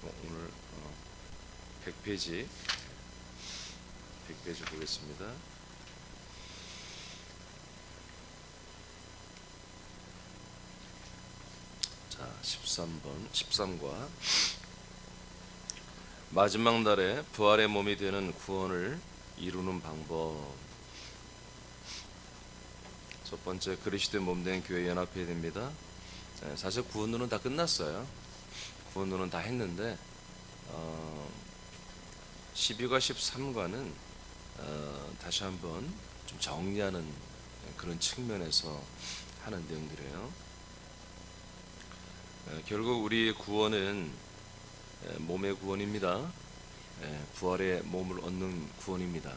오늘 100페이지 보겠습니다. 자, 13과 마지막 날에 부활의 몸이 되는 구원을 이루는 방법. 첫 번째, 그리스도의 몸된 교회 연합해야 됩니다. 사실 구원론은 다 끝났어요. 구원론은 다 했는데 12과 13과는 다시 한번 좀 정리하는 그런 측면에서 하는 내용들이에요. 결국 우리의 구원은 몸의 구원입니다. 부활의 몸을 얻는 구원입니다.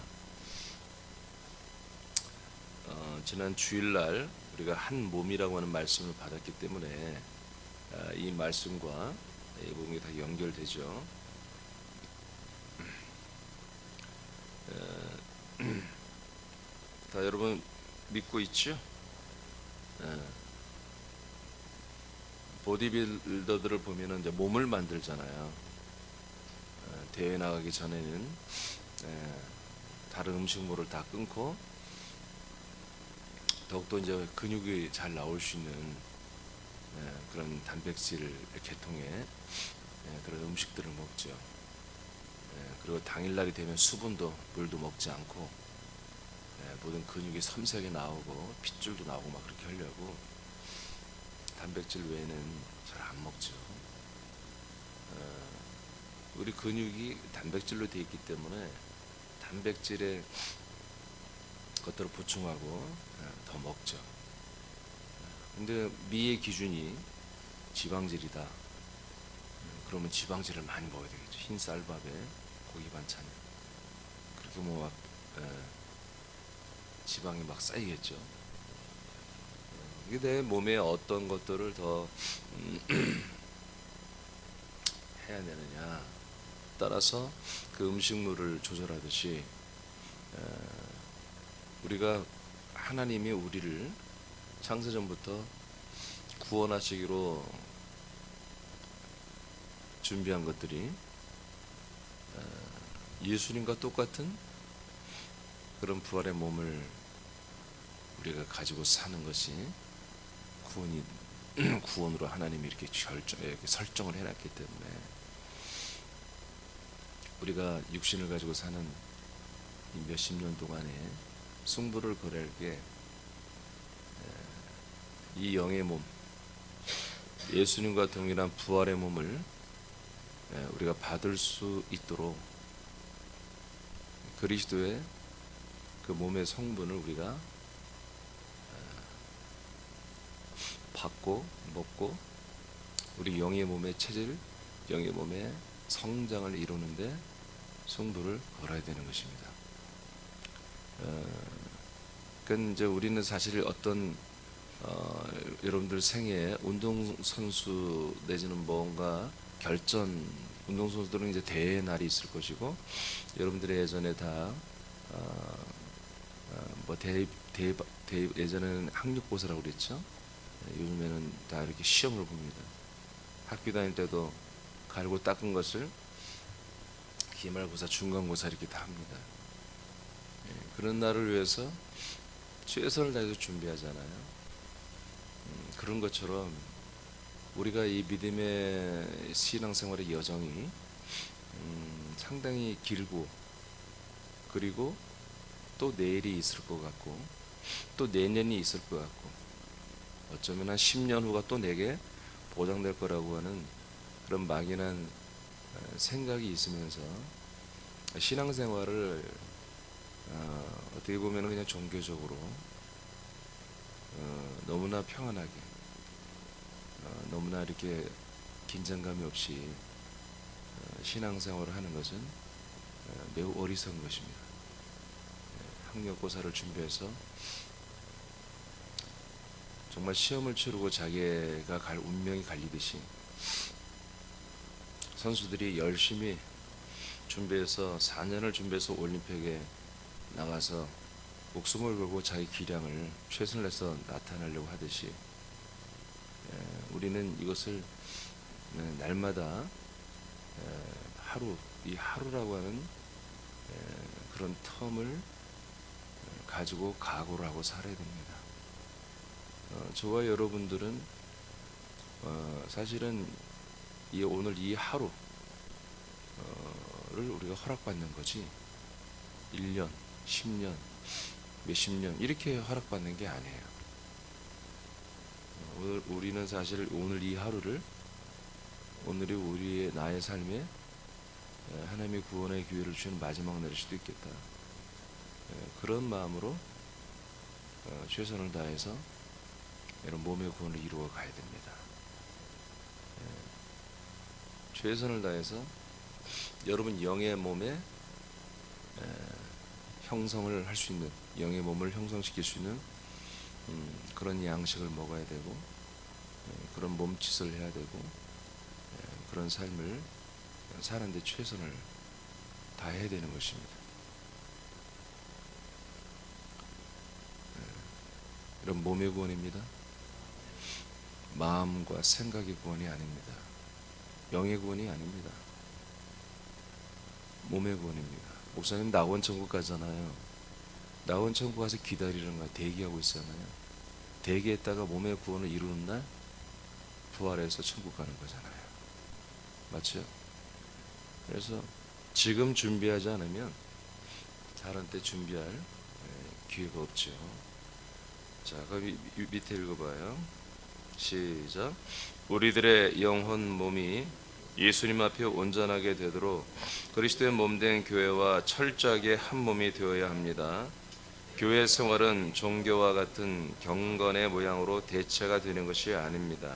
지난 주일날 우리가 한 몸이라고 하는 말씀을 받았기 때문에 이 말씀과 이 부분이 다 연결되죠. 다 여러분 믿고 있죠? 보디빌더들을 보면은 이제 몸을 만들잖아요. 대회 나가기 전에는 다른 음식물을 다 끊고 더욱더 이제 근육이 잘 나올 수 있는 그런 단백질 계통의 그런 음식들을 먹죠. 그리고 당일날이 되면 수분도 물도 먹지 않고 모든 근육이 섬세하게 나오고 핏줄도 나오고 막 그렇게 하려고 단백질 외에는 잘 안 먹죠. 우리 근육이 단백질로 되어 있기 때문에 단백질의 것들을 보충하고 더 먹죠. 근데 미의 기준이 지방질이다. 그러면 지방질을 많이 먹어야 되겠죠. 흰 쌀밥에 고기 반찬에 그렇게 뭐 막 지방이 막 쌓이겠죠. 이게 내 몸에 어떤 것들을 더 해야 되느냐 따라서 그 음식물을 조절하듯이 우리가 하나님이 우리를 창세전부터 구원하시기로 준비한 것들이 예수님과 똑같은 그런 부활의 몸을 우리가 가지고 사는 것이 구원으로 하나님이 이렇게 설정을 해놨기 때문에 우리가 육신을 가지고 사는 이 몇십 년 동안에 승부를 걸을 게 이 영의 몸, 예수님과 동일한 부활의 몸을 우리가 받을 수 있도록 그리스도의 그 몸의 성분을 우리가 받고 먹고 우리 영의 몸의 체질, 영의 몸의 성장을 이루는데 승부를 걸어야 되는 것입니다. 그러니까 이제 우리는 사실 어떤 여러분들 생애에 운동선수 내지는 뭔가 운동선수들은 이제 대회 날이 있을 것이고 여러분들의 예전에 다 예전에는 학력고사라고 그랬죠. 요즘에는 다 이렇게 시험을 봅니다. 학교 다닐 때도 갈고 닦은 것을 기말고사, 중간고사 이렇게 다 합니다. 그런 날을 위해서 최선을 다해서 준비하잖아요. 그런 것처럼 우리가 이 믿음의 신앙생활의 여정이 상당히 길고 그리고 또 내일이 있을 것 같고 또 내년이 있을 것 같고 어쩌면 한 10년 후가 또 내게 보장될 거라고 하는 그런 막연한 생각이 있으면서 신앙생활을 어떻게 보면 그냥 종교적으로 너무나 평안하게 너무나 이렇게 긴장감이 없이 신앙생활을 하는 것은 매우 어리석은 것입니다. 학력고사를 준비해서 정말 시험을 치르고 자기가 갈 운명이 갈리듯이 선수들이 열심히 준비해서 4년을 준비해서 올림픽에 나가서 목숨을 걸고 자기 기량을 최선을 해서 나타내려고 하듯이 우리는 이것을 날마다 하루, 이 하루라고 하는 그런 텀을 가지고 각오를 하고 살아야 됩니다. 저와 여러분들은 사실은 오늘 이 하루를 우리가 허락받는 거지 1년, 10년, 몇십 년 이렇게 허락받는 게 아니에요. 우리는 사실 오늘 이 하루를, 오늘이 우리의 나의 삶에 하나님의 구원의 기회를 주는 마지막 날일 수도 있겠다. 그런 마음으로 최선을 다해서 이런 몸의 구원을 이루어 가야 됩니다. 최선을 다해서 여러분 영의 몸에 형성을 할 수 있는, 영의 몸을 형성시킬 수 있는 그런 양식을 먹어야 되고, 그런 몸짓을 해야 되고, 그런 삶을 사는데 최선을 다해야 되는 것입니다. 이런 몸의 구원입니다. 마음과 생각의 구원이 아닙니다. 영의 구원이 아닙니다. 몸의 구원입니다. 목사님 낙원 천국 가잖아요. 낙원 천국 가서 기다리는 거야. 대기하고 있잖아요. 대기했다가 몸의 구원을 이루는 날 부활해서 천국 가는 거잖아요. 맞죠? 그래서 지금 준비하지 않으면 다른 때 준비할 기회가 없죠. 자, 그럼 밑에 읽어봐요. 시작. 우리들의 영혼 몸이 예수님 앞에 온전하게 되도록 그리스도의 몸된 교회와 철저하게 한 몸이 되어야 합니다. 교회 생활은 종교와 같은 경건의 모양으로 대체가 되는 것이 아닙니다.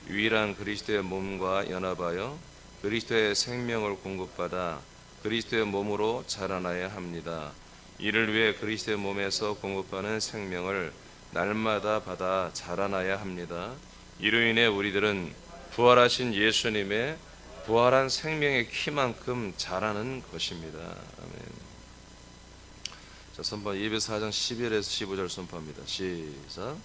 유일한 그리스도의 몸과 연합하여 그리스도의 생명을 공급받아 그리스도의 몸으로 자라나야 합니다. 이를 위해 그리스도의 몸에서 공급하는 생명을 날마다 받아 자라나야 합니다. 이로 인해 우리들은 부활하신 예수님의 부활한 생명의 키만큼 자라는 것입니다. 아멘. 자, 선포 예배서 4장 11에서 15절 선포합니다. 시작.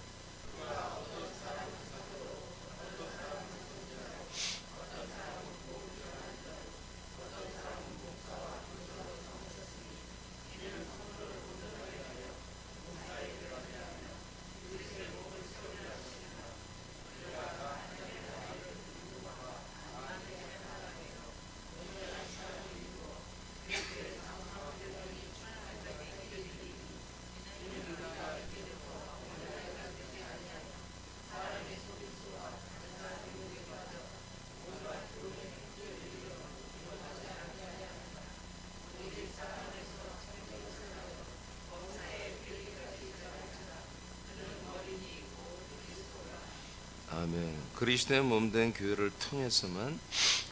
아멘. 그리스도의 몸된 교회를 통해서만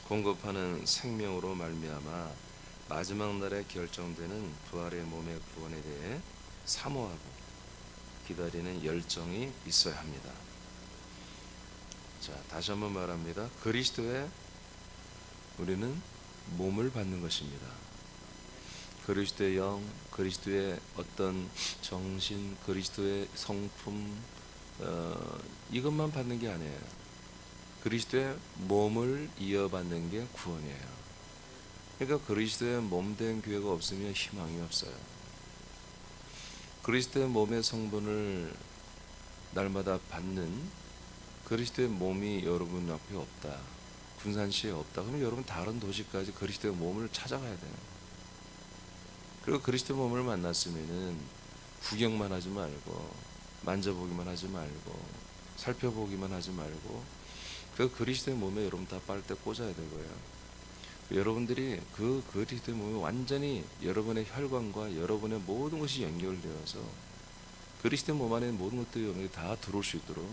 공급하는 생명으로 말미암아 마지막 날에 결정되는 부활의 몸의 구원에 대해 사모하고 기다리는 열정이 있어야 합니다. 자, 다시 한번 말합니다. 그리스도의 우리는 몸을 받는 것입니다. 그리스도의 영, 그리스도의 어떤 정신, 그리스도의 성품, 이것만 받는 게 아니에요. 그리스도의 몸을 이어받는 게 구원이에요. 그러니까 그리스도의 몸된 교회가 없으면 희망이 없어요. 그리스도의 몸의 성분을 날마다 받는 그리스도의 몸이 여러분 앞에 없다, 군산시에 없다, 그러면 여러분 다른 도시까지 그리스도의 몸을 찾아가야 돼요. 그리고 그리스도의 몸을 만났으면은 구경만 하지 말고, 만져보기만 하지 말고, 살펴보기만 하지 말고, 그 그리스도의 몸에 여러분 다 빨대 꽂아야 되고요. 여러분들이 그 그리스도의 몸에 완전히 여러분의 혈관과 여러분의 모든 것이 연결되어서 그리스도의 몸 안에 모든 것들이 다 들어올 수 있도록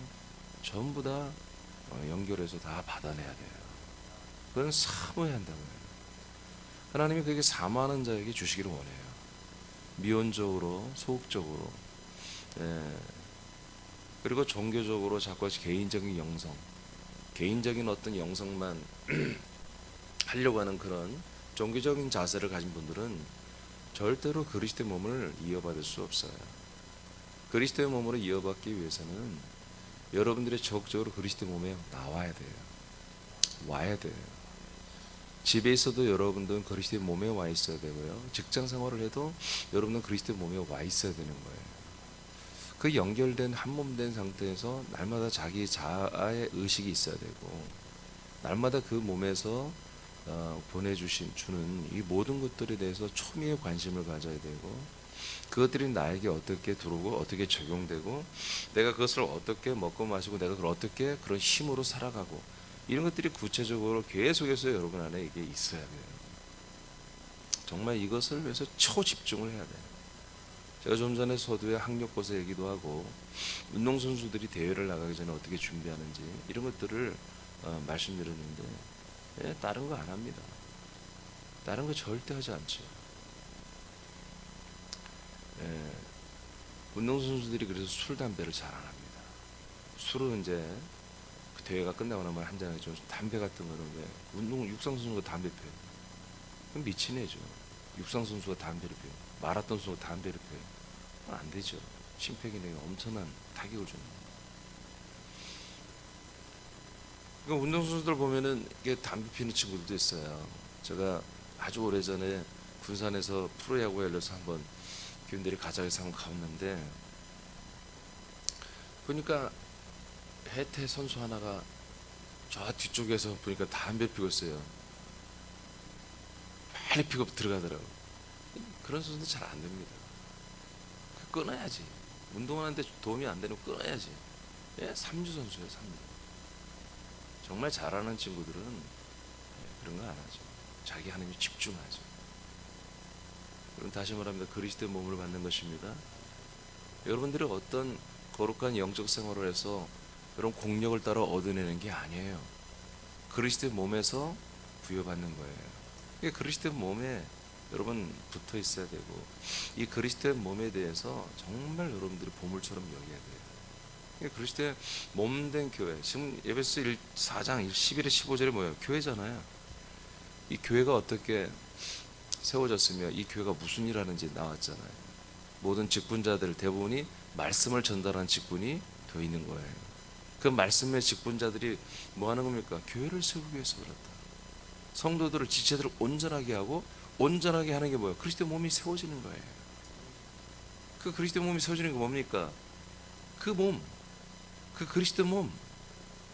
전부 다 연결해서 다 받아내야 돼요. 그건 사모해야 한다고요. 하나님이 그게 사모하는 자에게 주시기를 원해요. 미온적으로, 소극적으로, 그리고 종교적으로 자꾸 개인적인 영성, 개인적인 어떤 영성만 하려고 하는 그런 종교적인 자세를 가진 분들은 절대로 그리스도의 몸을 이어받을 수 없어요. 그리스도의 몸으로 이어받기 위해서는 여러분들이 적극적으로 그리스도의 몸에 나와야 돼요. 와야 돼요. 집에 있어도 여러분들은 그리스도의 몸에 와 있어야 되고요. 직장 생활을 해도 여러분은 그리스도의 몸에 와 있어야 되는 거예요. 그 연결된 한 몸 된 상태에서 날마다 자기 자아의 의식이 있어야 되고, 날마다 그 몸에서 주는 이 모든 것들에 대해서 초미의 관심을 가져야 되고, 그것들이 나에게 어떻게 들어오고 어떻게 적용되고, 내가 그것을 어떻게 먹고 마시고, 내가 그걸 어떻게 그런 힘으로 살아가고, 이런 것들이 구체적으로 계속해서 여러분 안에 이게 있어야 돼요. 정말 이것을 위해서 초집중을 해야 돼요. 제가 좀 전에 서두에 학력고사 얘기도 하고, 운동선수들이 대회를 나가기 전에 어떻게 준비하는지 이런 것들을 말씀드렸는데, 다른 거 안 합니다. 다른 거 절대 하지 않죠. 운동선수들이 그래서 술, 담배를 잘 안 합니다. 술은 이제 그 대회가 끝나고 나면 한 잔이죠. 담배 같은 거는 왜 육상선수가 담배 피워요. 그럼 미친 애죠. 육상선수가 담배를 피워요. 마라톤 선수가 담배를 피워요. 안 되죠. 심폐기능에 엄청난 타격을 줍니다. 그러니까 운동선수들 보면은 이게 담배 피는 친구들도 있어요. 제가 아주 오래전에 군산에서 프로야구에 열려서 한번 교인들이 가자해서 한번 가봤는데, 보니까 해태 선수 하나가 저 뒤쪽에서 보니까 담배 피고 있어요. 빨리 피고 들어가더라고. 그런 선수는 잘 안 됩니다. 끊어야지. 운동하는데 도움이 안 되는 거 끊어야지. 삼주 선수예요, 삼주. 정말 잘하는 친구들은 그런 거 안 하죠. 자기 하나님에 집중하죠. 그럼 다시 말합니다. 그리스도의 몸을 받는 것입니다. 여러분들이 어떤 거룩한 영적 생활을 해서 이런 공력을 따라 얻어내는 게 아니에요. 그리스도의 몸에서 부여받는 거예요. 그리스도의 몸에 여러분 붙어 있어야 되고, 이 그리스도의 몸에 대해서 정말 여러분들이 보물처럼 여겨야 돼요. 그리스도의 몸된 교회, 지금 에베소 4장 11에 15절에 뭐예요? 교회잖아요. 이 교회가 어떻게 세워졌으며 이 교회가 무슨 일 하는지 나왔잖아요. 모든 직분자들 대부분이 말씀을 전달하는 직분이 되어 있는 거예요. 그 말씀의 직분자들이 뭐 하는 겁니까? 교회를 세우기 위해서 그렇다. 성도들을, 지체들을 온전하게 하고, 온전하게 하는 게 뭐예요? 그리스도의 몸이 세워지는 거예요. 그 그리스도의 몸이 세워지는 게 뭡니까? 그 몸, 그 그리스도의 몸,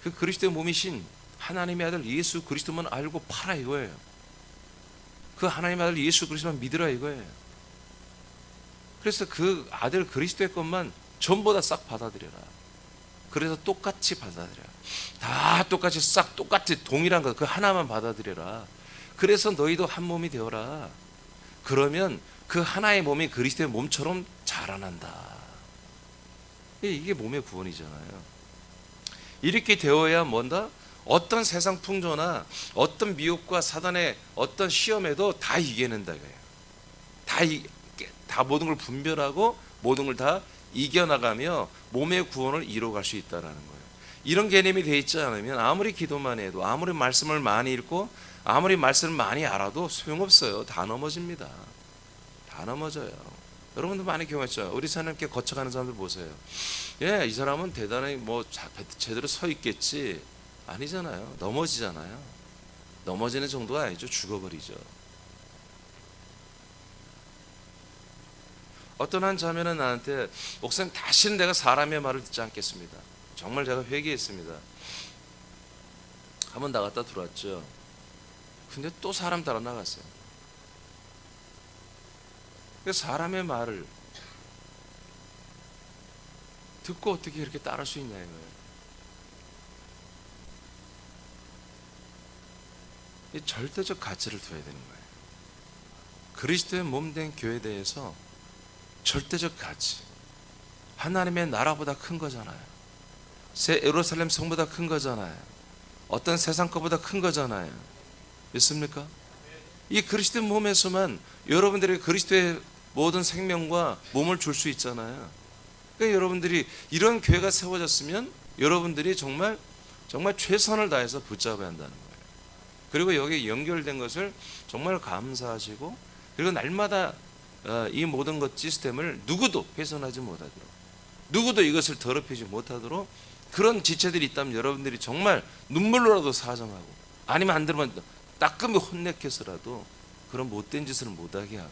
그 그리스도의 몸이신 하나님의 아들 예수 그리스도만 알고 팔아 이거예요. 그 하나님의 아들 예수 그리스도만 믿으라 이거예요. 그래서 그 아들 그리스도의 것만 전부 다 싹 받아들여라. 그래서 똑같이 받아들여라. 다 똑같이 싹 똑같이 동일한 것, 그 하나만 받아들여라. 그래서 너희도 한 몸이 되어라. 그러면 그 하나의 몸이 그리스도의 몸처럼 자라난다. 이게 몸의 구원이잖아요. 이렇게 되어야 뭔다? 어떤 세상 풍조나 어떤 미혹과 사단의 어떤 시험에도 다 이겨낸다 이거예요. 다 모든 걸 분별하고 모든 걸 다 이겨나가며 몸의 구원을 이루어갈 수 있다는 거예요. 이런 개념이 되어 있지 않으면 아무리 기도만 해도, 아무리 말씀을 많이 읽고, 아무리 말씀을 많이 알아도 소용없어요. 다 넘어집니다. 다 넘어져요. 여러분도 많이 경험했죠. 우리 하나님께 거쳐가는 사람들 보세요. 이 사람은 대단히 제대로 서 있겠지. 아니잖아요. 넘어지잖아요. 넘어지는 정도가 아니죠. 죽어버리죠. 어떤 한 자매는 나한테, 목사님 다시는 내가 사람의 말을 듣지 않겠습니다. 정말 제가 회개했습니다. 한번 나갔다 들어왔죠. 근데 또 사람 따라 나갔어요. 사람의 말을 듣고 어떻게 이렇게 따를 수 있냐 이거예요. 이 절대적 가치를 둬야 되는 거예요. 그리스도의 몸된 교회에 대해서 절대적 가치, 하나님의 나라보다 큰 거잖아요. 새 예루살렘 성보다 큰 거잖아요. 어떤 세상 것보다 큰 거잖아요. 믿습니까? 이 그리스도의 몸에서만 여러분들에게 그리스도의 모든 생명과 몸을 줄 수 있잖아요. 그러니까 여러분들이 이런 교회가 세워졌으면 여러분들이 정말 최선을 다해서 붙잡아야 한다는 거예요. 그리고 여기에 연결된 것을 정말 감사하시고, 그리고 날마다 이 모든 것 시스템을 누구도 훼손하지 못하도록, 누구도 이것을 더럽히지 못하도록, 그런 지체들이 있다면 여러분들이 정말 눈물로라도 사정하고, 아니면 안 들으면 따끔히 혼내켜서라도 그런 못된 짓을 못하게 하고,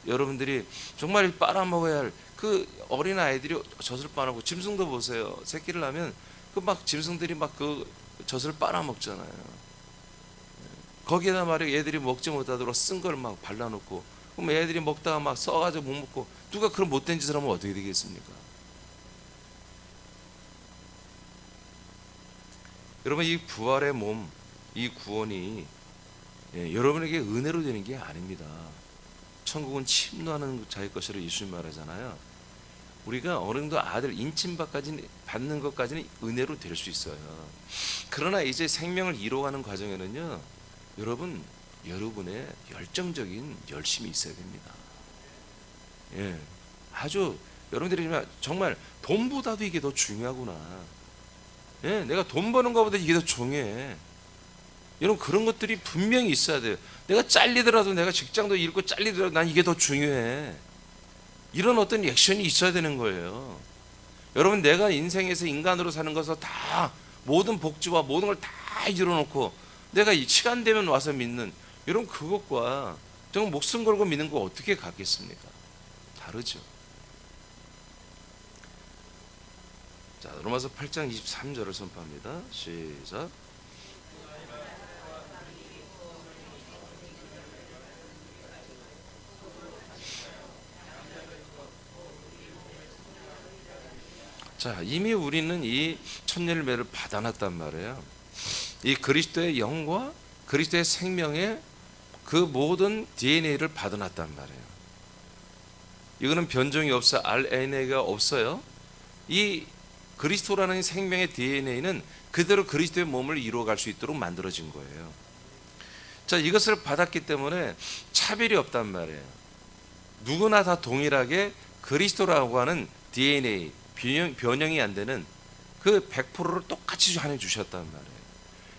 여러분들이 정말 빨아먹어야 할 그 어린 아이들이 젖을 빨아먹고, 짐승도 보세요. 새끼를 낳으면 그 막 짐승들이 막 그 젖을 빨아먹잖아요. 거기에다 말이야 얘들이 먹지 못하도록 쓴 걸 막 발라놓고, 그럼 애들이 먹다가 막 써가지고 못 먹고, 누가 그런 못된 짓을 하면 어떻게 되겠습니까? 여러분, 이 부활의 몸, 이 구원이 여러분에게 은혜로 되는 게 아닙니다. 천국은 침노하는 자의 것이라 예수님 말하잖아요. 우리가 어느 정도 아들 인침받까지는 받는 것까지는 은혜로 될 수 있어요. 그러나 이제 생명을 이루어가는 과정에는요, 여러분의 열정적인 열심이 있어야 됩니다. 예, 아주 여러분들이 정말 돈보다도 이게 더 중요하구나. 예, 내가 돈 버는 것보다 이게 더 중요해. 여러분, 그런 것들이 분명히 있어야 돼요. 내가 잘리더라도, 내가 직장도 잃고 잘리더라도 난 이게 더 중요해. 이런 어떤 액션이 있어야 되는 거예요. 여러분, 내가 인생에서 인간으로 사는 것을 다, 모든 복지와 모든 걸 다 이뤄놓고 내가 이 시간 되면 와서 믿는, 여러분, 그것과 정말 목숨 걸고 믿는 거 어떻게 같겠습니까? 다르죠. 자, 로마서 8장 23절을 선포합니다. 시작. 자, 이미 우리는 이 천열매를 받아놨단 말이에요. 이 그리스도의 영과 그리스도의 생명의 그 모든 DNA를 받아놨단 말이에요. 이거는 변종이 없어, RNA가 없어요. 이 그리스도라는 생명의 DNA는 그대로 그리스도의 몸을 이루어갈 수 있도록 만들어진 거예요. 자, 이것을 받았기 때문에 차별이 없단 말이에요. 누구나 다 동일하게 그리스도라고 하는 DNA, 변형이 안 되는 그 100%를 똑같이 하나 주셨단 말이에요.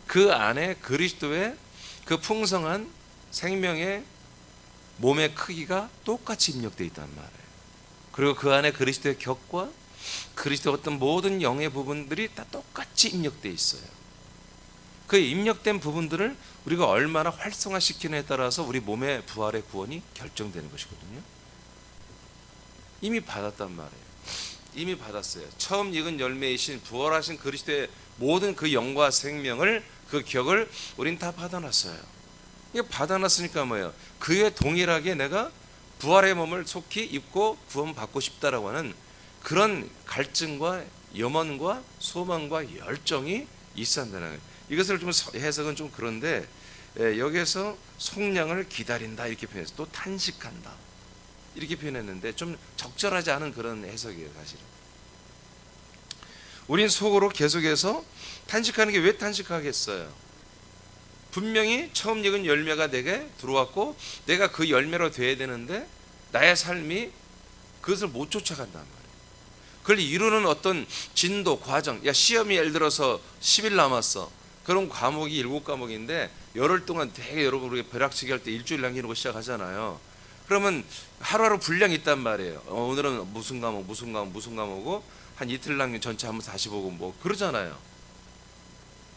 그 안에 그리스도의 그 풍성한 생명의 몸의 크기가 똑같이 입력되어 있단 말이에요. 그리고 그 안에 그리스도의 격과 그리스도의 어떤 모든 영의 부분들이 다 똑같이 입력되어 있어요. 그 입력된 부분들을 우리가 얼마나 활성화시키느냐에 따라서 우리 몸의 부활의 구원이 결정되는 것이거든요. 이미 받았단 말이에요. 이미 받았어요. 처음 익은 열매이신 부활하신 그리스도의 모든 그 영과 생명을, 그 격을 우린 다 받아놨어요. 이거 받아놨으니까 뭐예요? 그에 동일하게 내가 부활의 몸을 속히 입고 구원받고 싶다라고 하는 그런 갈증과 염원과 소망과 열정이 있어야 한다는 거예요. 이것을 좀 해석은 좀 그런데, 여기에서 속량을 기다린다 이렇게 표현해서 또 탄식한다 이렇게 표현했는데 좀 적절하지 않은 그런 해석이에요. 사실은 우린 속으로 계속해서 탄식하는 게 왜 탄식하겠어요? 분명히 처음 익은 열매가 내게 들어왔고 내가 그 열매로 돼야 되는데 나의 삶이 그것을 못 쫓아간단 말이에요. 그걸 이루는 어떤 진도, 과정, 야, 시험이 예를 들어서 10일 남았어. 그런 과목이 7과목인데 열흘 동안 되게 여러분 우리가 벼락치기 할 때 일주일 남기는 거 시작하잖아요. 그러면 하루하루 분량이 있단 말이에요. 오늘은 무슨 과목고 한 이틀 남긴 전체 한번 다시 보고 뭐 그러잖아요.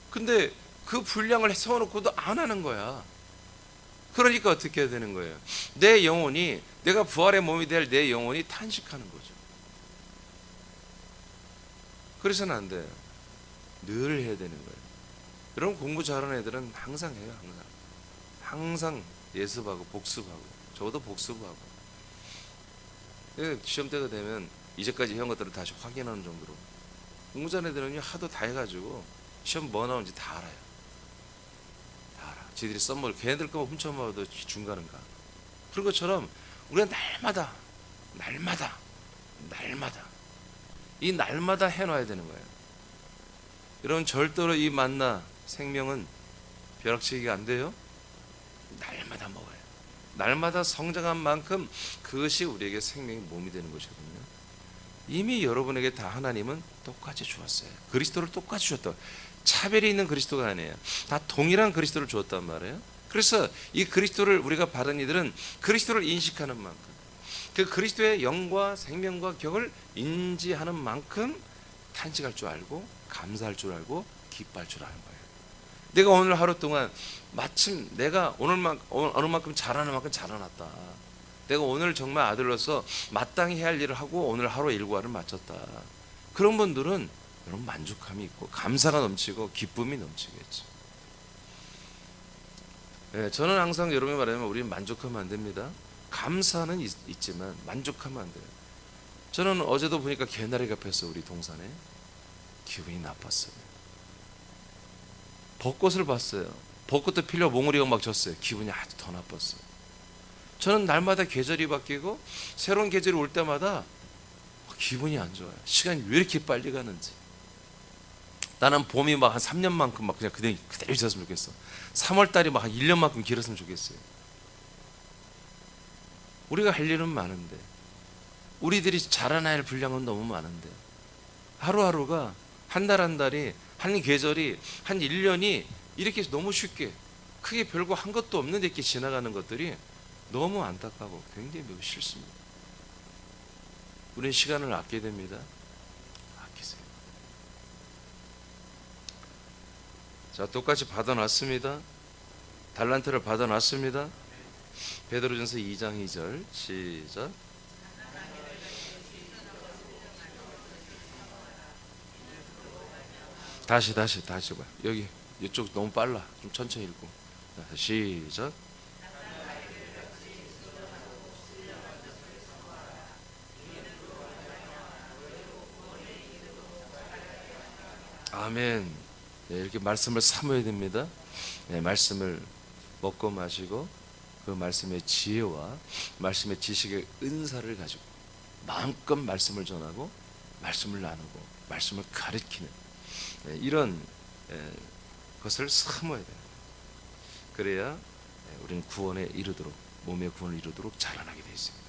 근데 그 분량을 세워놓고도 안 하는 거야. 그러니까 어떻게 해야 되는 거예요? 내 영혼이, 내가 부활의 몸이 될 내 영혼이 탄식하는 거죠. 그래서는 안 돼요. 늘 해야 되는 거예요. 여러분, 공부 잘하는 애들은 항상 해요. 항상 예습하고 복습하고, 저도 복습하고. 시험 때가 되면 이제까지 해온 것들을 다시 확인하는 정도로. 공부 잘하는 애들은 하도 다 해가지고 시험 뭐 나오는지 다 알아요. 다 알아. 지들이 썸머를 걔네들 거만 훔쳐먹어도 중간은 가. 그런 것처럼 우리가 날마다 이 날마다 해놔야 되는 거예요. 여러분, 절대로 이 만나 생명은 벼락치기가 안 돼요. 날마다 먹어요. 날마다 성장한 만큼 그것이 우리에게 생명의 몸이 되는 것이거든요. 이미 여러분에게 다 하나님은 똑같이 주었어요. 그리스도를 똑같이 주었다. 차별이 있는 그리스도가 아니에요. 다 동일한 그리스도를 주었단 말이에요. 그래서 이 그리스도를 우리가 받은 이들은 그리스도를 인식하는 만큼, 그 그리스도의 영과 생명과 격을 인지하는 만큼 탄식할 줄 알고 감사할 줄 알고 기뻐할 줄 아는 거예요. 내가 오늘 하루 동안 마침 내가 어느 만큼 잘하는 만큼 잘해놨다. 내가 오늘 정말 아들로서 마땅히 해야 할 일을 하고 오늘 하루 일과를 마쳤다. 그런 분들은 여러분 만족함이 있고 감사가 넘치고 기쁨이 넘치겠죠. 예, 저는 항상 여러분이 말하면 우리는 만족하면 안 됩니다. 감사는 있지만 만족하면 안 돼요. 저는 어제도 보니까 개나리가 폈어. 우리 동산에. 기분이 나빴어요. 벚꽃을 봤어요. 벚꽃도 필려 몽우리가 막 졌어요. 기분이 아주 더 나빴어요. 저는 날마다 계절이 바뀌고 새로운 계절이 올 때마다 기분이 안 좋아요. 시간이 왜 이렇게 빨리 가는지. 나는 봄이 막 한 3년만큼 막 그냥 그대로 있었으면 좋겠어. 3월달이 막 한 1년만큼 길었으면 좋겠어요. 우리가 할 일은 많은데, 우리들이 자라나야 할 분량은 너무 많은데, 하루하루가 한 달 한 달이, 한 계절이, 한 1년이 이렇게 너무 쉽게 크게 별거 한 것도 없는데 이렇게 지나가는 것들이 너무 안타까고 굉장히 매우 싫습니다. 우리는 시간을 아껴야 됩니다. 아끼세요. 자, 똑같이 받아놨습니다. 달란트를 받아놨습니다. 베드로전서 2장 2절 시작. 다시 봐. 여기 이쪽 너무 빨라. 좀 천천히 읽고. 자, 시작. 아멘. 네, 이렇게 말씀을 사모해야 됩니다. 네, 말씀을 먹고 마시고 그 말씀의 지혜와 말씀의 지식의 은사를 가지고 마음껏 말씀을 전하고 말씀을 나누고 말씀을 가르치는 이런 것을 사모해야 돼요. 그래야 우리는 구원에 이르도록, 몸의 구원을 이루도록 자라나게 되어 있습니다.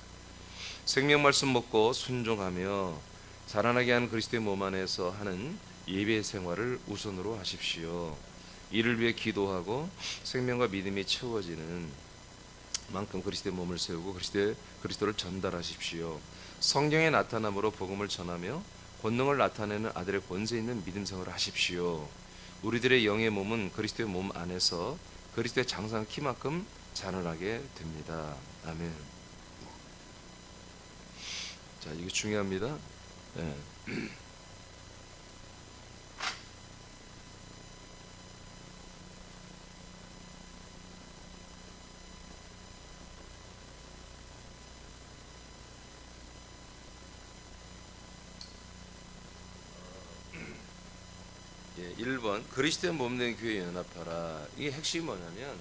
생명 말씀 먹고 순종하며 자라나게 하는 그리스도의 몸 안에서 하는 예배 생활을 우선으로 하십시오. 이를 위해 기도하고 생명과 믿음이 채워지는 만큼 그리스도의 몸을 세우고 그리스도를 전달하십시오. 성령의 나타남으로 복음을 전하며 권능을 나타내는 아들의 권세 있는 믿음 생활을 하십시오. 우리들의 영의 몸은 그리스도의 몸 안에서 그리스도의 장성한 키만큼 자라나게 됩니다. 아멘. 자, 이게 중요합니다. 네. 예, 1번 그리스도의 몸된 교회 연합하라. 이게 핵심이 뭐냐면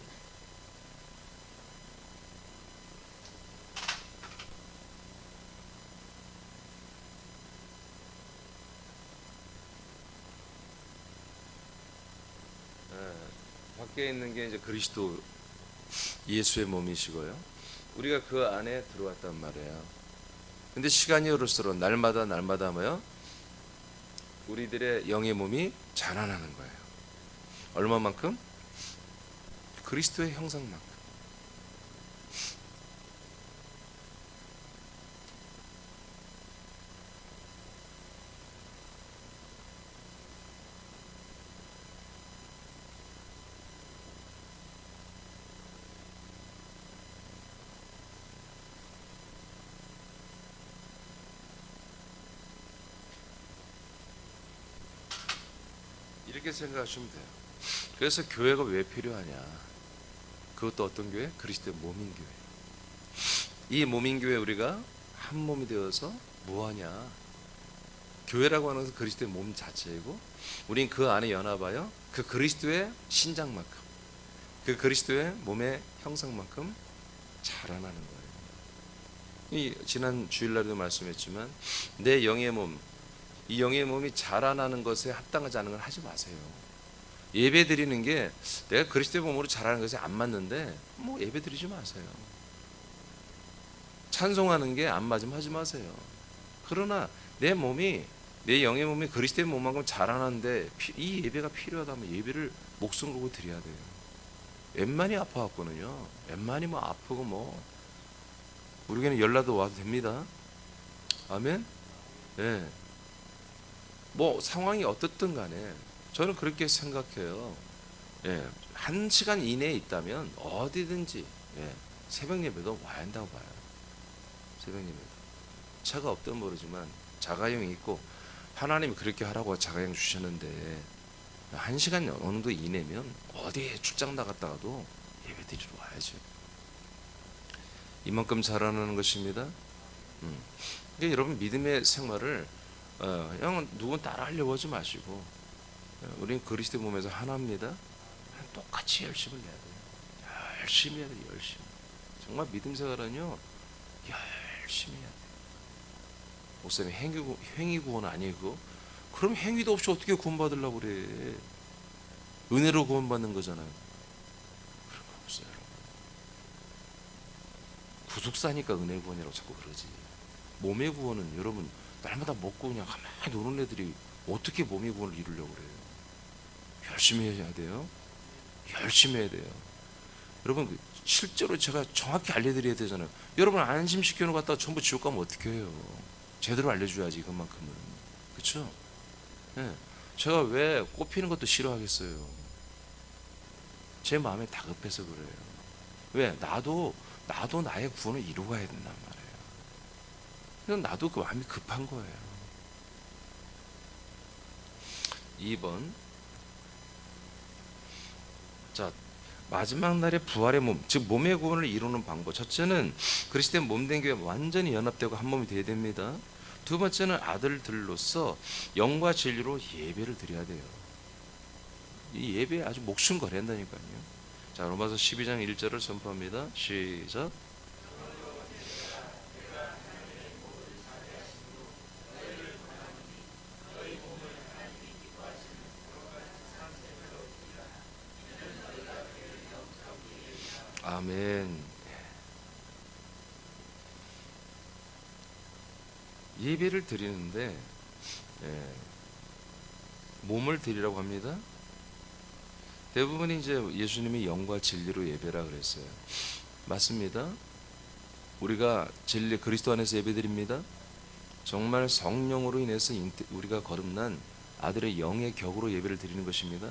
밖에 있는 게 이제 그리스도 예수의 몸이시고요. 우리가 그 안에 들어왔단 말이에요. 근데 시간이 흐를수록 날마다 뭐요? 우리들의 영의 몸이 자라나는 거예요. 얼마만큼? 그리스도의 형상만큼. 이렇게 생각하시면 돼요. 그래서 교회가 왜 필요하냐? 그것도 어떤 교회? 그리스도의 몸인 교회. 이 몸인 교회 우리가 한 몸이 되어서 뭐하냐? 교회라고 하는 것은 그리스도의 몸 자체이고 우린 그 안에 연합하여 그 그리스도의 신장만큼 그 그리스도의 몸의 형상만큼 자라나는 거예요. 이 지난 주일날에도 말씀했지만 내 영의 몸, 이 영의 몸이 자라나는 것에 합당하지 않은 걸 하지 마세요. 예배 드리는 게 내가 그리스도의 몸으로 자라는 것에 안 맞는데 뭐 예배 드리지 마세요. 찬송하는 게 안 맞으면 하지 마세요. 그러나 내 영의 몸이 그리스도의 몸만큼 자라나는데 이 예배가 필요하다면 예배를 목숨 걸고 드려야 돼요. 웬만히 아파왔거든요. 웬만히 뭐 아프고 뭐 우리에게는 열나도 와도 됩니다. 아멘. 네. 뭐 상황이 어떻든 간에 저는 그렇게 생각해요. 예, 1시간 이내에 있다면 어디든지 예, 새벽 예배도 와야 한다고 봐요. 새벽 예배도. 차가 없든 모르지만 자가용이 있고 하나님이 그렇게 하라고 자가용 주셨는데 1시간 어느 정도 이내면 어디에 출장 나갔다가도 예배 드리러 와야죠. 이만큼 잘하는 것입니다. 그러니까 여러분 믿음의 생활을 그냥 누군 따라하려고 하지 마시고 우리는 그리스도 몸에서 하나입니다. 똑같이 열심을 내야 돼요. 열심히 해야 돼요. 열심히. 정말 믿음 생활은요 열심히 해야 돼요. 목사님 행위 구원 아니고 그럼 행위도 없이 어떻게 구원받으려고 그래. 은혜로 구원받는 거잖아요. 그런 거 없어요. 구속사니까 은혜 구원이라고 자꾸 그러지. 몸의 구원은 여러분 날마다 먹고 그냥 가만히 노는 애들이 어떻게 몸의 구원을 이루려고 그래요. 열심히 해야 돼요. 열심히 해야 돼요. 여러분 실제로 제가 정확히 알려드려야 되잖아요. 여러분 안심시켜 놓고 갔다가 전부 지옥 가면 어떻게 해요. 제대로 알려줘야지 이것만큼은. 그렇죠? 네. 제가 왜 꼽히는 것도 싫어하겠어요. 제 마음에 다급해서 그래요. 왜? 나도 나의 구원을 이루어야 된단 말이에요. 그래서 나도 그 마음이 급한 거예요. 2번. 자, 마지막 날의 부활의 몸, 즉 몸의 구원을 이루는 방법. 첫째는 그리스도의 몸된 교회 완전히 연합되고 한 몸이 되어야 됩니다. 두 번째는 아들들로서 영과 진리로 예배를 드려야 돼요. 이 예배에 아주 목숨 걸어야 한다니까요. 자, 로마서 12장 1절을 선포합니다. 시작. 아멘. 예배를 드리는데 몸을 드리라고 합니다. 대부분이 이제 예수님이 영과 진리로 예배라 그랬어요. 맞습니다. 우리가 진리 그리스도 안에서 예배드립니다. 정말 성령으로 인해서 우리가 거듭난 아들의 영의 격으로 예배를 드리는 것입니다.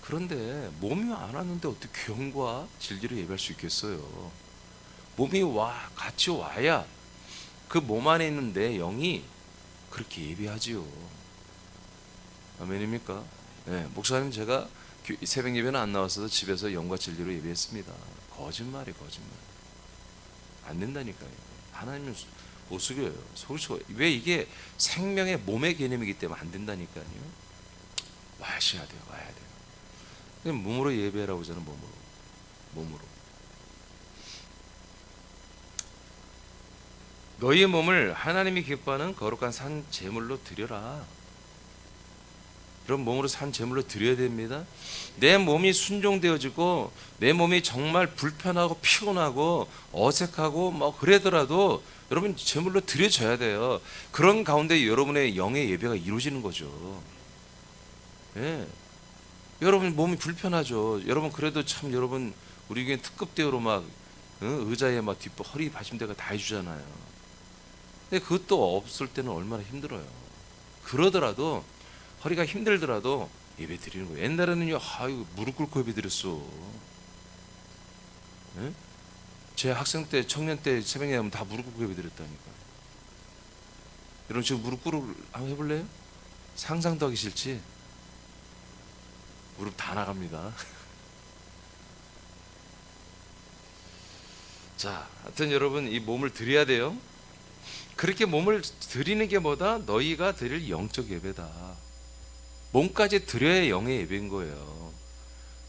그런데 몸이 안 왔는데 어떻게 영과 진리로 예배할 수 있겠어요? 몸이 같이 와야 그 몸 안에 있는 내 영이 그렇게 예배하지요. 아멘입니까? 네, 목사님 제가 새벽 예배는 안 나왔어도 집에서 영과 진리로 예배했습니다. 거짓말. 안 된다니까요. 하나님은 못 속여요. 속을 수가. 왜? 이게 생명의 몸의 개념이기 때문에 안 된다니까요. 와야 돼요. 그냥 몸으로 예배라고 하잖아요. 몸으로. 너희의 몸을 하나님이 기뻐하는 거룩한 산 제물로 드려라. 그런 몸으로 산 제물로 드려야 됩니다. 내 몸이 순종되어지고 내 몸이 정말 불편하고 피곤하고 어색하고 뭐 그러더라도 여러분 제물로 드려져야 돼요. 그런 가운데 여러분의 영의 예배가 이루어지는 거죠. 예. 여러분 몸이 불편하죠. 여러분 그래도 참 여러분 우리 교회 특급 대우로 막 의자에 막 허리 받침대가 다 해주잖아요. 근데 그것도 없을 때는 얼마나 힘들어요. 그러더라도 허리가 힘들더라도 예배 드리는 거예요. 옛날에는요, 무릎 꿇고 예배 드렸어. 예? 제 학생 때, 청년 때 새벽에 하면 다 무릎 꿇고 예배 드렸다니까. 여러분 지금 무릎 꿇고 한번 해볼래요? 상상도 하기 싫지? 무릎 다 나갑니다. 자, 하여튼 여러분 이 몸을 드려야 돼요. 그렇게 몸을 드리는 게 뭐다? 너희가 드릴 영적 예배다. 몸까지 드려야 영의 예배인 거예요.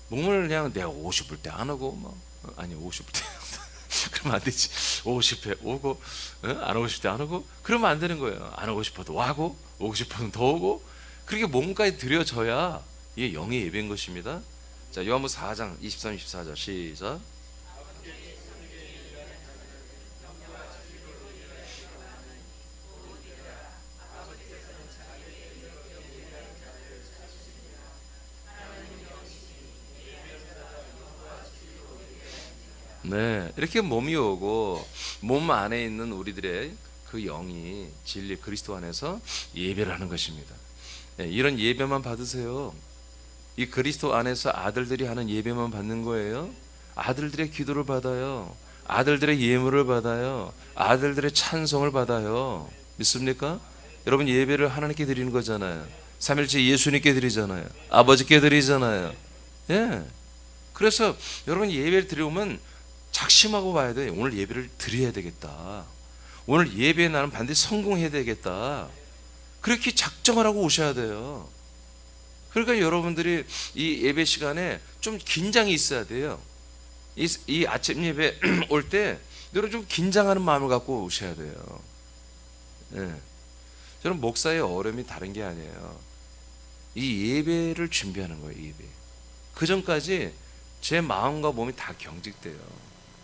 몸을 그냥 내가 오고 싶을 때 안 오고 아니 오고 싶을 때 그러면 안 되지. 오고 싶을 때 오고 안 오고 싶을 때 안 오고 그러면 안 되는 거예요. 안 오고 싶어도 와고 오고 싶어도 더 오고 그렇게 몸까지 드려져야 이게 영의 예배인 것입니다. 자, 요한복음 4장 23, 24절 시작. 네, 이렇게 몸이 오고 몸 안에 있는 우리들의 그 영이 진리 그리스도 안에서 예배를 하는 것입니다. 네, 이런 예배만 받으세요. 이 그리스도 안에서 아들들이 하는 예배만 받는 거예요? 아들들의 기도를 받아요. 아들들의 예물을 받아요. 아들들의 찬송을 받아요. 믿습니까? 여러분 예배를 하나님께 드리는 거잖아요. 삼일째 예수님께 드리잖아요. 아버지께 드리잖아요. 예. 그래서 여러분 예배를 드려오면 작심하고 봐야 돼. 오늘 예배를 드려야 되겠다. 오늘 예배에 나는 반드시 성공해야 되겠다. 그렇게 작정을 하고 오셔야 돼요. 그러니까 여러분들이 이 예배 시간에 좀 긴장이 있어야 돼요. 이 아침 예배 올 때 여러분 좀 긴장하는 마음을 갖고 오셔야 돼요. 예. 저는 목사의 어려움이 다른 게 아니에요. 이 예배를 준비하는 거예요. 예배. 그 전까지 제 마음과 몸이 다 경직돼요.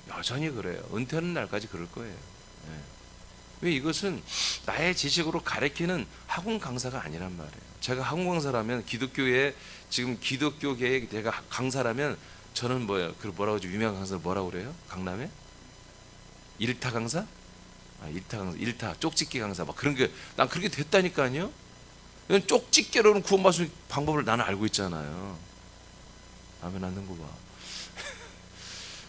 여전히 그래요. 은퇴하는 날까지 그럴 거예요. 예. 왜 이것은 나의 지식으로 가르치는 학원 강사가 아니란 말이에요. 제가 학원 강사라면 기독교에 지금 기독교계에 내가 강사라면 저는 뭐야? 그 뭐라고 하죠? 유명한 강사를 뭐라고 그래요? 강남에? 일타 강사? 아, 일타 강사, 일타 쪽집기 강사 막 그런 게 난 그렇게 됐다니까요. 쪽집게로는 구원받을 수 있는 방법을 나는 알고 있잖아요. 아멘 안 듣는 거 봐.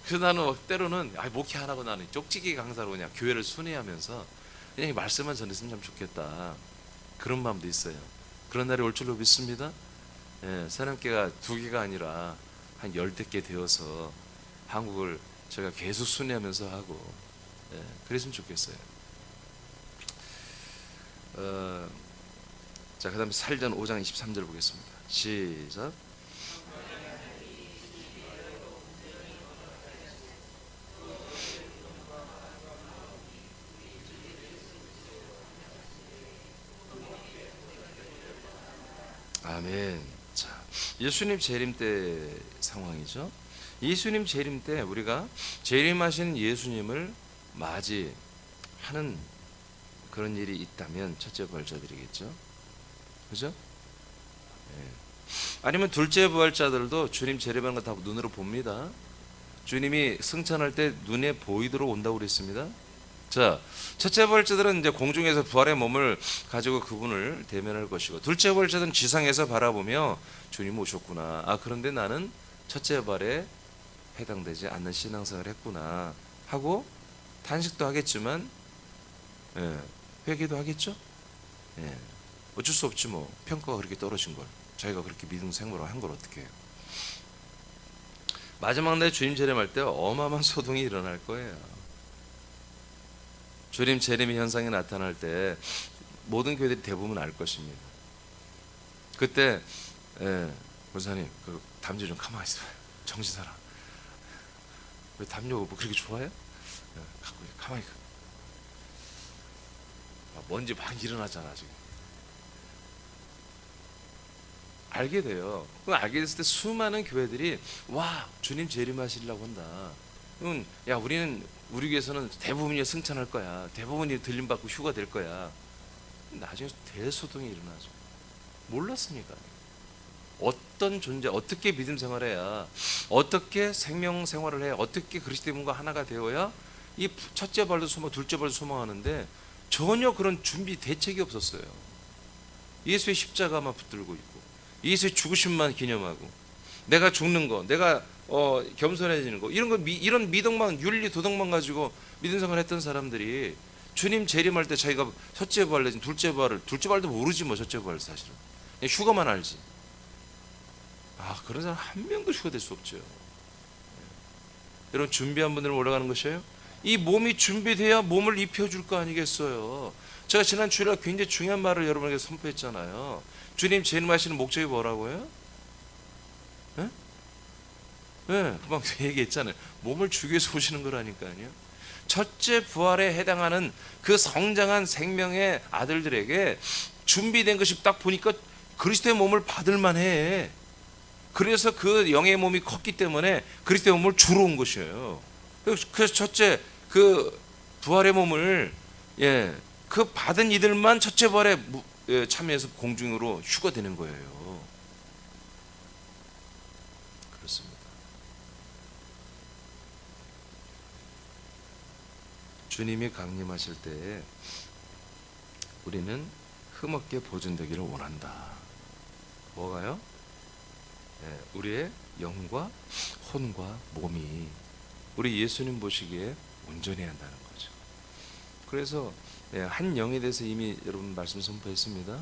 그래서 나는 때로는 목회 안 하고 나는 쪽집기 강사로 그냥 교회를 순회하면서 그냥 이 말씀만 전했으면 참 좋겠다. 그런 마음도 있어요. 그런 날이 올 줄로 믿습니다. 예, 사람께가 2개가 아니라 한 10개 되어서 한국을 제가 계속 순회하면서 하고 그랬으면 좋겠어요. 자, 그 다음에 살전 5장 23절 보겠습니다. 시작. 아멘. 자, 예수님 재림 때 상황이죠. 예수님 재림 때 우리가 재림하신 예수님을 맞이하는 그런 일이 있다면 첫째 부활자들이겠죠. 그죠? 예. 아니면 둘째 부활자들도 주님 재림하는 거 다 눈으로 봅니다. 주님이 승천할 때 눈에 보이도록 온다고 그랬습니다. 자, 첫째 부활자들은 이제 공중에서 부활의 몸을 가지고 그분을 대면할 것이고, 둘째 부활자들은 지상에서 바라보며 주님 오셨구나. 아, 그런데 나는 첫째 부활에 해당되지 않는 신앙생활을 했구나 하고 탄식도 하겠지만, 회개도 하겠죠. 예, 어쩔 수 없지 뭐. 평가가 그렇게 떨어진 걸 자기가 그렇게 믿음 생활을 한 걸 어떻게 해요. 마지막 날 주님 재림할 때 어마어마한 소동이 일어날 거예요. 주님 재림의 현상이 나타날 때 모든 교회들이 대부분 알 것입니다. 그때 목사님 그 담요 좀 가만히 있어요. 정신사람 왜 담요 뭐 그렇게 좋아해요? 갖고 가만히 먼지 막 일어나잖아 지금. 알게 돼요. 그 알게 됐을 때 수많은 교회들이 와 주님 재림하시려고 한다. 그럼 야 우리는 우리 교회에서는 대부분이 승천할 거야. 대부분이 들림 받고 휴가 될 거야. 나중에 대소동이 일어나죠. 몰랐으니까. 어떤 존재, 어떻게 믿음 생활해야, 어떻게 생명 생활을 해야, 어떻게 그리스도인과 하나가 되어야 이 첫째 발도 소망, 둘째 발도 소망하는데 전혀 그런 준비 대책이 없었어요. 예수의 십자가만 붙들고 있고 예수의 죽으심만 기념하고 내가 죽는 거, 내가 겸손해지는 거 이런 거 이런 믿음만 윤리 도덕만 가지고 믿음 생활했던 사람들이 주님 재림할 때 자기가 첫째 부활 내지 둘째 부활도 모르지 뭐. 첫째 부활 사실은 그냥 휴가만 알지. 아 그런 사람 한 명도 휴가 될 수 없죠. 여러분 준비한 분들은 올라가는 것이에요. 이 몸이 준비돼야 몸을 입혀줄 거 아니겠어요. 제가 지난 주일에 굉장히 중요한 말을 여러분에게 선포했잖아요. 주님 재림하시는 목적이 뭐라고요? 네? 네, 금방 얘기했잖아요. 몸을 주기 위해서 오시는 거라니까요. 첫째 부활에 해당하는 그 성장한 생명의 아들들에게 준비된 것이 딱 보니까 그리스도의 몸을 받을 만해. 그래서 그 영의 몸이 컸기 때문에 그리스도의 몸을 주러 온 것이에요. 그래서 첫째 그 부활의 몸을 그 받은 이들만 첫째 부활에 참여해서 공중으로 휴가되는 거예요. 그렇습니다. 주님이 강림하실 때 우리는 흠없게 보존되기를 원한다. 뭐가요? 우리의 영과 혼과 몸이 우리 예수님 보시기에 온전해야 한다는 거죠. 그래서 한 영에 대해서 이미 여러분 말씀 선포했습니다.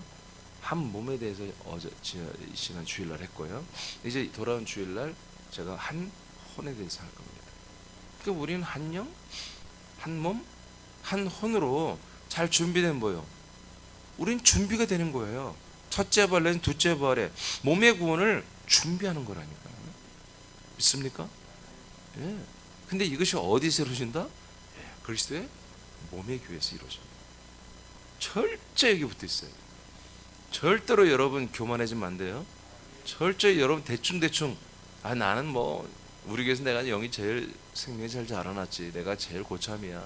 한 몸에 대해서 어제 지난 주일날 했고요. 이제 돌아온 주일날 제가 한 혼에 대해서 할 겁니다. 그러니까 우리는 한 영, 한 몸, 한 혼으로 잘 준비된 뭐요? 우린 준비가 되는 거예요. 첫째 부활은 둘째 부활에 몸의 구원을 준비하는 거라니까요. 믿습니까? 예. 근데 이것이 어디서 이루어진다? 그리스도의 몸의 교회에서 이루어집니다. 철저히 여기 붙어 있어요. 절대로 여러분 교만해지면 안 돼요. 철저히 여러분 대충 나는 뭐 우리 교회에서 내가 영이 제일 생명이 제일 자라났지, 내가 제일 고참이야,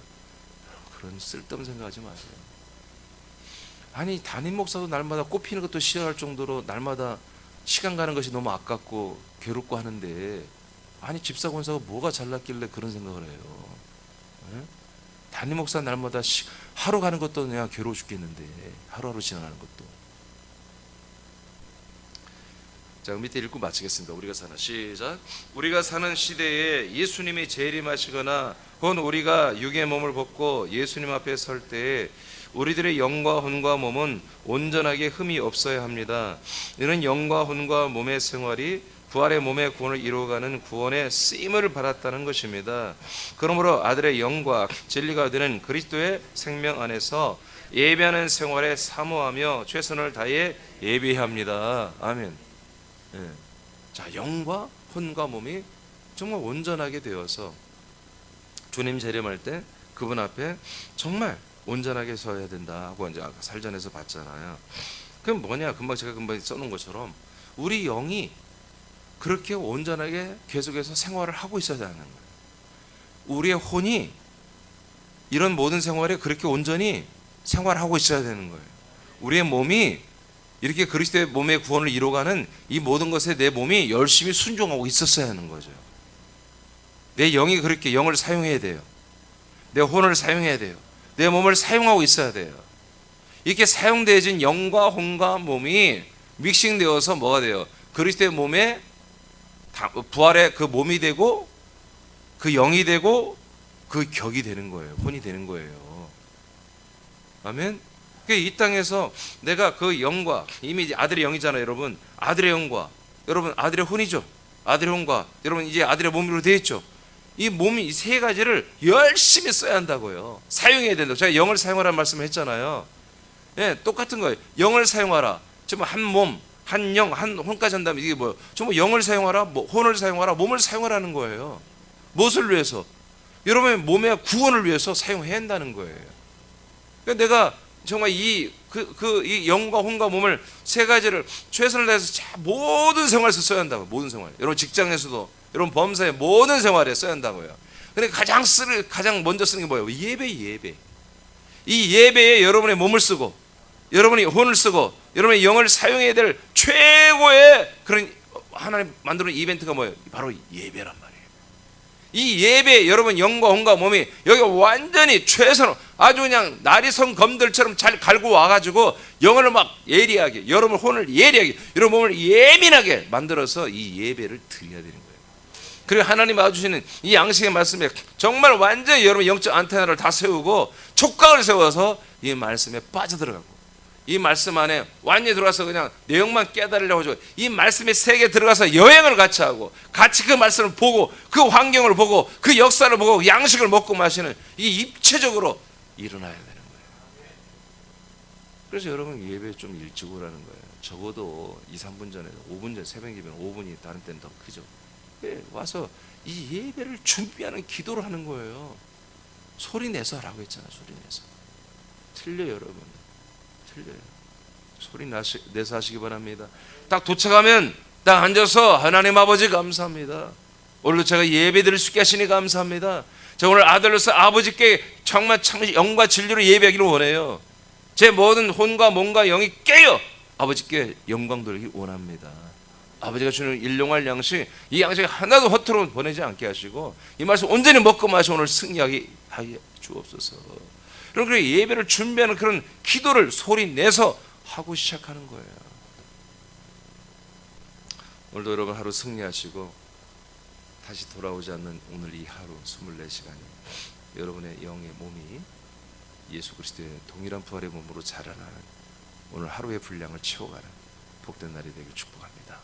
그런 쓸데없는 생각하지 마세요. 아니 담임 목사도 날마다 꽃피는 것도 싫어할 정도로 날마다 시간 가는 것이 너무 아깝고 괴롭고 하는데, 아니 집사 권사가 뭐가 잘났길래 그런 생각을 해요? 네? 담임 목사 날마다 하루 가는 것도 그냥 괴로워 죽겠는데, 하루하루 지나가는 것도. 자, 밑에 읽고 마치겠습니다. 우리가 사는 시작. 우리가 사는 시대에 예수님이 재림하시거나 혹은 우리가 육의 몸을 벗고 예수님 앞에 설 때에 우리들의 영과 혼과 몸은 온전하게 흠이 없어야 합니다. 이는 영과 혼과 몸의 생활이 부활의 몸의 구원을 이루어가는 구원의 쓰임을 받았다는 것입니다. 그러므로 아들의 영과 진리가 되는 그리스도의 생명 안에서 예배하는 생활에 사모하며 최선을 다해 예배해야 합니다. 아멘. 예. 자, 영과 혼과 몸이 정말 온전하게 되어서 주님 재림할 때 그분 앞에 정말 온전하게 서야 된다 하고 이제 아까 살전에서 봤잖아요. 그럼 뭐냐? 제가 금방 써놓은 것처럼 우리 영이 그렇게 온전하게 계속해서 생활을 하고 있어야 하는 거예요. 우리의 혼이 이런 모든 생활에 그렇게 온전히 생활하고 있어야 되는 거예요. 우리의 몸이 이렇게 그리스도의 몸의 구원을 이루어가는 이 모든 것에 내 몸이 열심히 순종하고 있었어야 하는 거죠. 내 영이 그렇게 영을 사용해야 돼요. 내 혼을 사용해야 돼요. 내 몸을 사용하고 있어야 돼요. 이렇게 사용되어진 영과 혼과 몸이 믹싱되어서 뭐가 돼요? 그리스도의 몸에 부활의 그 몸이 되고 그 영이 되고 그 격이 되는 거예요. 혼이 되는 거예요. 아멘. 이 땅에서 내가 그 영과, 이미 아들의 영이잖아요, 여러분. 아들의 영과, 여러분 아들의 혼이죠. 아들의 혼과, 여러분 이제 아들의 몸으로 되어 있죠. 이 몸이 이 세 가지를 열심히 써야 한다고요. 사용해야 된다고. 제가 영을 사용하라는 말씀을 했잖아요. 예, 똑같은 거예요. 영을 사용하라. 정말 한 몸, 한 영, 한 혼까지 한다면 이게 뭐예요? 정말 영을 사용하라, 혼을 사용하라, 몸을 사용하라는 거예요. 무엇을 위해서? 여러분의 몸의 구원을 위해서 사용해야 한다는 거예요. 그러니까 내가 정말 이 영과 혼과 몸을 세 가지를 최선을 다해서 모든 생활에서 써야 한다고. 모든 생활. 여러분 직장에서도, 여러분 범사의 모든 생활에 써야 한다고요. 근데 가장 먼저 쓰는 게 뭐예요? 예배. 이 예배에 여러분의 몸을 쓰고, 여러분이 혼을 쓰고, 여러분의 영을 사용해야 될 최고의 그런 하나님 만드는 이벤트가 뭐예요? 바로 예배란 말이에요. 이 예배, 여러분 영과 혼과 몸이 여기 완전히 최선으로 아주 그냥 나리선 검들처럼 잘 갈고 와가지고 영을 막 예리하게, 여러분 혼을 예리하게, 여러분 몸을 예민하게 만들어서 이 예배를 드려야 되는 거예요. 그리고 하나님 와주시는 이 양식의 말씀에 정말 완전히 여러분 영적 안테나를 다 세우고 촉각을 세워서 이 말씀에 빠져들어가고, 이 말씀 안에 완전히 들어가서 그냥 내용만 깨달으려고 하죠. 이 말씀의 세계에 들어가서 여행을 같이 하고, 같이 그 말씀을 보고, 그 환경을 보고, 그 역사를 보고, 양식을 먹고 마시는 이 입체적으로 일어나야 되는 거예요. 그래서 여러분 예배 좀 일찍 오라는 거예요. 적어도 2-3분 전에, 5분 전에, 새벽 예배는 5분이 다른 때는 더 크죠. 와서 이 예배를 준비하는 기도를 하는 거예요. 소리 내서 하라고 했잖아요. 소리 내서. 틀려요, 여러분. 틀려요. 소리 내서 하시기 바랍니다. 딱 도착하면 딱 앉아서 하나님 아버지 감사합니다. 오늘도 제가 예배드릴 수 있게 하시니 감사합니다. 제가 오늘 아들로서 아버지께 정말 영과 진리로 예배하기를 원해요. 제 모든 혼과 몸과 영이 깨어 아버지께 영광 돌리기 원합니다. 아버지가 주는 일용할 양식, 이 양식이 하나도 허투루 보내지 않게 하시고 이 말씀 온전히 먹고 마시고 오늘 승리하게 하여 주옵소서. 그럼 예배를 준비하는 그런 기도를 소리 내서 하고 시작하는 거예요. 오늘도 여러분 하루 승리하시고 다시 돌아오지 않는 오늘 이 하루 24시간이 여러분의 영의 몸이 예수 그리스도의 동일한 부활의 몸으로 자라나는 오늘 하루의 분량을 채워가는 복된 날이 되길 축복합니다.